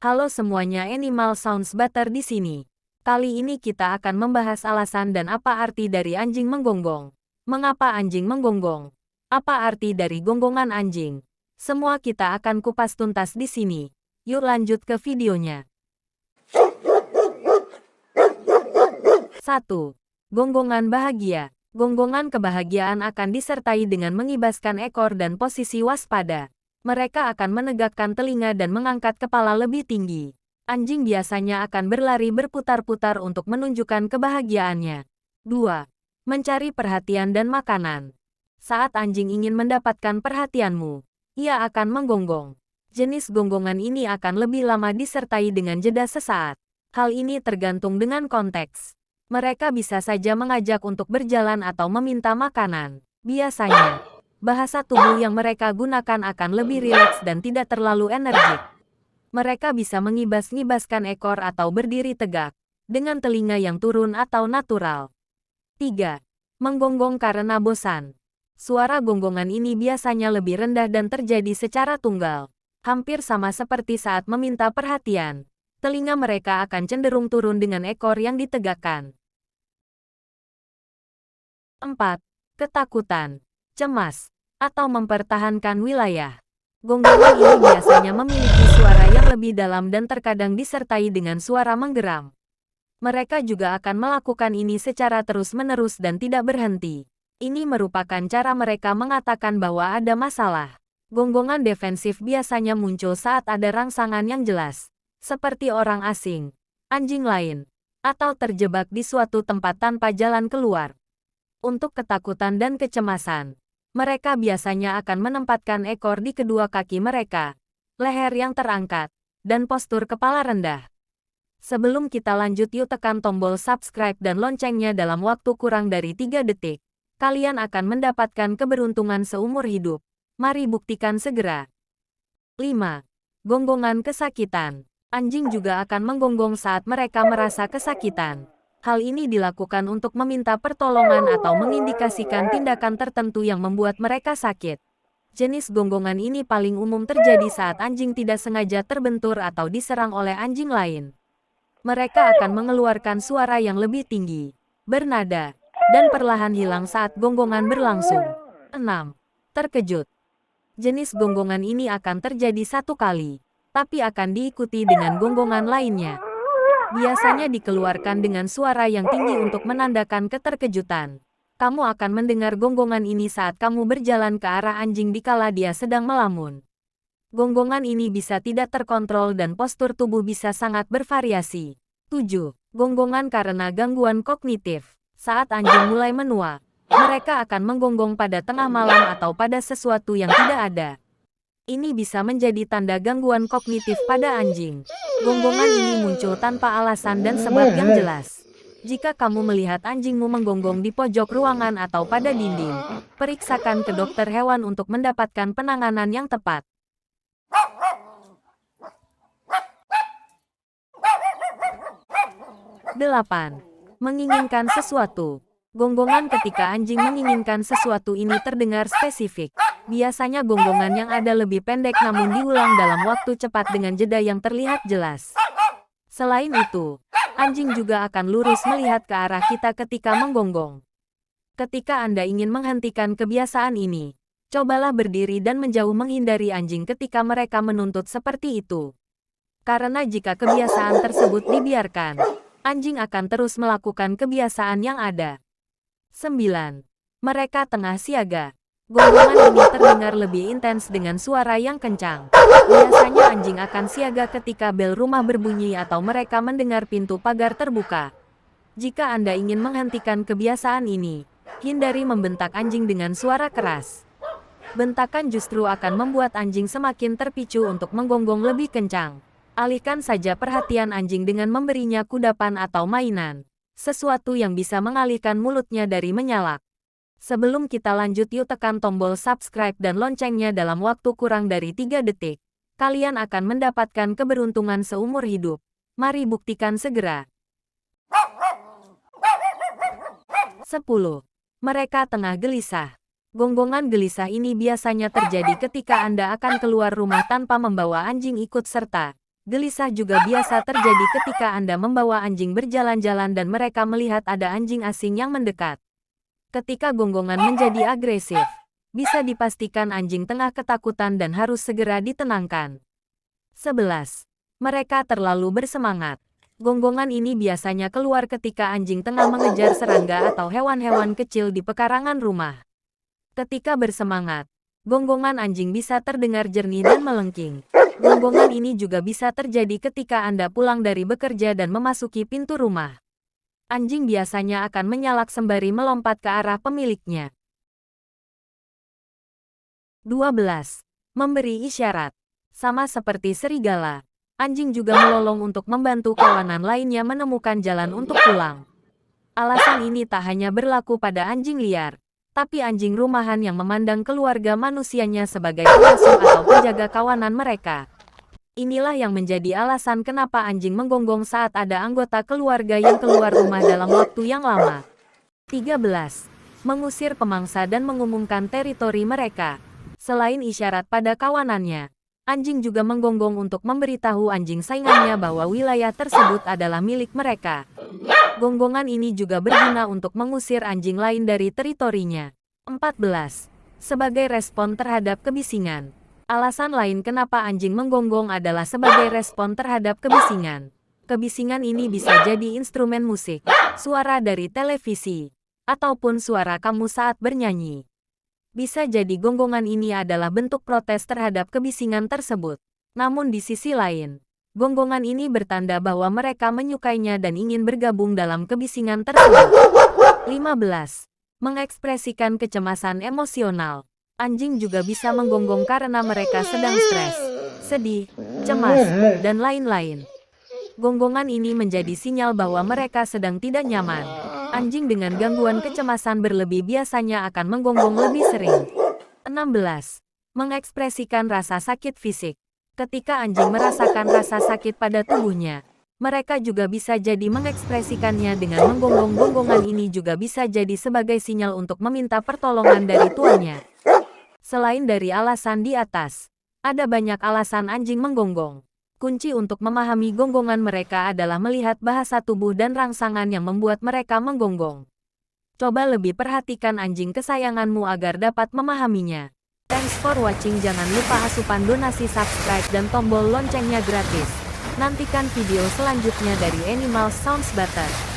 Halo semuanya, Animal Sounds Butter di sini. Kali ini kita akan membahas alasan dan apa arti dari anjing menggonggong. Mengapa anjing menggonggong? Apa arti dari gonggongan anjing? Semua kita akan kupas tuntas di sini. Yuk lanjut ke videonya. 1. Gonggongan bahagia. Gonggongan kebahagiaan akan disertai dengan mengibaskan ekor dan posisi waspada. Mereka akan menegakkan telinga dan mengangkat kepala lebih tinggi. Anjing biasanya akan berlari berputar-putar untuk menunjukkan kebahagiaannya. 2. Mencari perhatian dan makanan. Saat anjing ingin mendapatkan perhatianmu, ia akan menggonggong. Jenis gonggongan ini akan lebih lama disertai dengan jeda sesaat. Hal ini tergantung dengan konteks. Mereka bisa saja mengajak untuk berjalan atau meminta makanan. Biasanya, bahasa tubuh yang mereka gunakan akan lebih rileks dan tidak terlalu energik. Mereka bisa mengibas-ngibaskan ekor atau berdiri tegak, dengan telinga yang turun atau natural. 3. Menggonggong karena bosan. Suara gonggongan ini biasanya lebih rendah dan terjadi secara tunggal. Hampir sama seperti saat meminta perhatian. Telinga mereka akan cenderung turun dengan ekor yang ditegakkan. 4. Ketakutan, cemas, atau mempertahankan wilayah. Gonggongan ini biasanya memiliki suara yang lebih dalam dan terkadang disertai dengan suara menggeram. Mereka juga akan melakukan ini secara terus-menerus dan tidak berhenti. Ini merupakan cara mereka mengatakan bahwa ada masalah. Gonggongan defensif biasanya muncul saat ada rangsangan yang jelas, seperti orang asing, anjing lain, atau terjebak di suatu tempat tanpa jalan keluar. Untuk ketakutan dan kecemasan, mereka biasanya akan menempatkan ekor di kedua kaki mereka, leher yang terangkat, dan postur kepala rendah. Sebelum kita lanjut, yuk tekan tombol subscribe dan loncengnya dalam waktu kurang dari 3 detik. Kalian akan mendapatkan keberuntungan seumur hidup. Mari buktikan segera. 5. Gonggongan kesakitan. Anjing juga akan menggonggong saat mereka merasa kesakitan. Hal ini dilakukan untuk meminta pertolongan atau mengindikasikan tindakan tertentu yang membuat mereka sakit. Jenis gonggongan ini paling umum terjadi saat anjing tidak sengaja terbentur atau diserang oleh anjing lain. Mereka akan mengeluarkan suara yang lebih tinggi, bernada, dan perlahan hilang saat gonggongan berlangsung. 6. Terkejut. Jenis gonggongan ini akan terjadi satu kali, tapi akan diikuti dengan gonggongan lainnya. Biasanya dikeluarkan dengan suara yang tinggi untuk menandakan keterkejutan. Kamu akan mendengar gonggongan ini saat kamu berjalan ke arah anjing dikala dia sedang melamun. Gonggongan ini bisa tidak terkontrol dan postur tubuh bisa sangat bervariasi. 7. Gonggongan karena gangguan kognitif. Saat anjing mulai menua, mereka akan menggonggong pada tengah malam atau pada sesuatu yang tidak ada. Ini bisa menjadi tanda gangguan kognitif pada anjing. Gonggongan ini muncul tanpa alasan dan sebab yang jelas. Jika kamu melihat anjingmu menggonggong di pojok ruangan atau pada dinding, periksakan ke dokter hewan untuk mendapatkan penanganan yang tepat. 8. Menginginkan sesuatu. Gonggongan ketika anjing menginginkan sesuatu ini terdengar spesifik. Biasanya gonggongan yang ada lebih pendek namun diulang dalam waktu cepat dengan jeda yang terlihat jelas. Selain itu, anjing juga akan lurus melihat ke arah kita ketika menggonggong. Ketika Anda ingin menghentikan kebiasaan ini, cobalah berdiri dan menjauh menghindari anjing ketika mereka menuntut seperti itu. Karena jika kebiasaan tersebut dibiarkan, anjing akan terus melakukan kebiasaan yang ada. 9. Mereka tengah siaga. Gonggongan ini terdengar lebih intens dengan suara yang kencang. Biasanya anjing akan siaga ketika bel rumah berbunyi atau mereka mendengar pintu pagar terbuka. Jika Anda ingin menghentikan kebiasaan ini, hindari membentak anjing dengan suara keras. Bentakan justru akan membuat anjing semakin terpicu untuk menggonggong lebih kencang. Alihkan saja perhatian anjing dengan memberinya kudapan atau mainan. Sesuatu yang bisa mengalihkan mulutnya dari menyalak. Sebelum kita lanjut, yuk tekan tombol subscribe dan loncengnya dalam waktu kurang dari 3 detik. Kalian akan mendapatkan keberuntungan seumur hidup. Mari buktikan segera. 10. Mereka tengah gelisah. Gonggongan gelisah ini biasanya terjadi ketika Anda akan keluar rumah tanpa membawa anjing ikut serta. Gelisah juga biasa terjadi ketika Anda membawa anjing berjalan-jalan dan mereka melihat ada anjing asing yang mendekat. Ketika gonggongan menjadi agresif, bisa dipastikan anjing tengah ketakutan dan harus segera ditenangkan. 11. Mereka terlalu bersemangat. Gonggongan ini biasanya keluar ketika anjing tengah mengejar serangga atau hewan-hewan kecil di pekarangan rumah. Ketika bersemangat, gonggongan anjing bisa terdengar jernih dan melengking. Gonggongan ini juga bisa terjadi ketika Anda pulang dari bekerja dan memasuki pintu rumah. Anjing biasanya akan menyalak sembari melompat ke arah pemiliknya. 12. Memberi isyarat. Sama seperti serigala, anjing juga melolong untuk membantu kawanan lainnya menemukan jalan untuk pulang. Alasan ini tak hanya berlaku pada anjing liar, tapi anjing rumahan yang memandang keluarga manusianya sebagai pengasuh atau penjaga kawanan mereka. Inilah yang menjadi alasan kenapa anjing menggonggong saat ada anggota keluarga yang keluar rumah dalam waktu yang lama. 13. Mengusir pemangsa dan mengumumkan teritori mereka. Selain isyarat pada kawanannya, anjing juga menggonggong untuk memberitahu anjing saingannya bahwa wilayah tersebut adalah milik mereka. Gonggongan ini juga berguna untuk mengusir anjing lain dari teritorinya. 14. Sebagai respon terhadap kebisingan. Alasan lain kenapa anjing menggonggong adalah sebagai respon terhadap kebisingan. Kebisingan ini bisa jadi instrumen musik, suara dari televisi, ataupun suara kamu saat bernyanyi. Bisa jadi gonggongan ini adalah bentuk protes terhadap kebisingan tersebut. Namun di sisi lain, gonggongan ini bertanda bahwa mereka menyukainya dan ingin bergabung dalam kebisingan tersebut. 15. Mengekspresikan kecemasan emosional. Anjing juga bisa menggonggong karena mereka sedang stres, sedih, cemas, dan lain-lain. Gonggongan ini menjadi sinyal bahwa mereka sedang tidak nyaman. Anjing dengan gangguan kecemasan berlebih biasanya akan menggonggong lebih sering. 16. Mengekspresikan rasa sakit fisik. Ketika anjing merasakan rasa sakit pada tubuhnya, mereka juga bisa jadi mengekspresikannya dengan menggonggong. Gonggongan ini juga bisa jadi sebagai sinyal untuk meminta pertolongan dari tuannya. Selain dari alasan di atas, ada banyak alasan anjing menggonggong. Kunci untuk memahami gonggongan mereka adalah melihat bahasa tubuh dan rangsangan yang membuat mereka menggonggong. Coba lebih perhatikan anjing kesayanganmu agar dapat memahaminya. Thanks for watching. Jangan lupa asupan donasi, subscribe, dan tombol loncengnya gratis. Nantikan video selanjutnya dari Animal Sounds Butter.